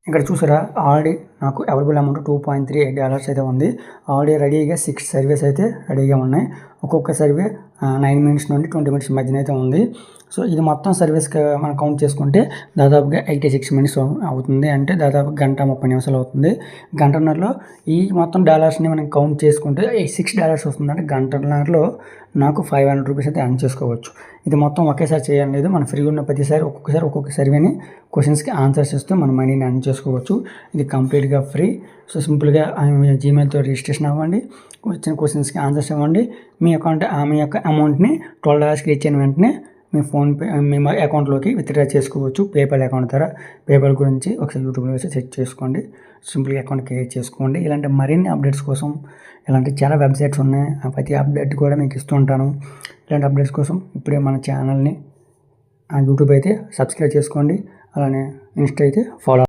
ఇక్కడ చూసారా ఆల్రెడీ నాకు అవైలబుల్ అమౌంట్ $2.38 అయితే ఉంది. ఆల్రెడీ రెడీగా 6 సర్వీస్ అయితే రెడీగా ఉన్నాయి. ఒక్కొక్క సర్వే 9 మినిట్స్ నుండి 20 మినిట్స్ మధ్యన అయితే ఉంది. సో ఇది మొత్తం సర్వీస్కి మనం కౌంట్ చేసుకుంటే దాదాపుగా 86 మినిట్స్ అవుతుంది. అంటే దాదాపు 1:30 అవుతుంది. గంటన్నరలో ఈ మొత్తం డాలర్స్ని మనం కౌంట్ చేసుకుంటే $6 వస్తుంది. అంటే గంటన్నరలో నాకు $500 అయితే ఎర్న్ చేసుకోవచ్చు. ఇది మొత్తం ఒకేసారి చేయాలి లేదు, మనం ఫ్రీగా ఉన్న ప్రతిసారి ఒక్కొక్క సర్వేని క్వశ్చన్స్కి ఆన్సర్స్ ఇస్తూ మన మనీని ఎర్న్ చేసుకోవచ్చు. ఇది కంప్లీట్గా ఫ్రీ. సో సింపుల్గా జీమెయిల్తో రిజిస్ట్రేషన్ అవ్వండి, వచ్చిన క్వశ్చన్స్కి ఆన్సర్స్ ఇవ్వండి. మీ యొక్క అమౌంట్ని $12కి ఇచ్చిన వెంటనే మీ ఫోన్పే మీ అకౌంట్లోకి విత్డ్రా చేసుకోవచ్చు. పేపాల్ అకౌంట్ ద్వారా. పేపాల్ గురించి ఒకసారి యూట్యూబ్లో వేసి చెక్ చేసుకోండి. సింపుల్గా అకౌంట్ క్రియేట్ చేసుకోండి. ఇలాంటి మరిన్ని అప్డేట్స్ కోసం ఇలాంటి చాలా వెబ్సైట్స్ ఉన్నాయి. ప్రతి అప్డేట్ కూడా మీకు ఇస్తూ ఉంటాను. ఇలాంటి అప్డేట్స్ కోసం ఇప్పుడే మన ఛానల్ని యూట్యూబ్ అయితే సబ్స్క్రైబ్ చేసుకోండి. అలానే ఇన్స్టా అయితే ఫాలో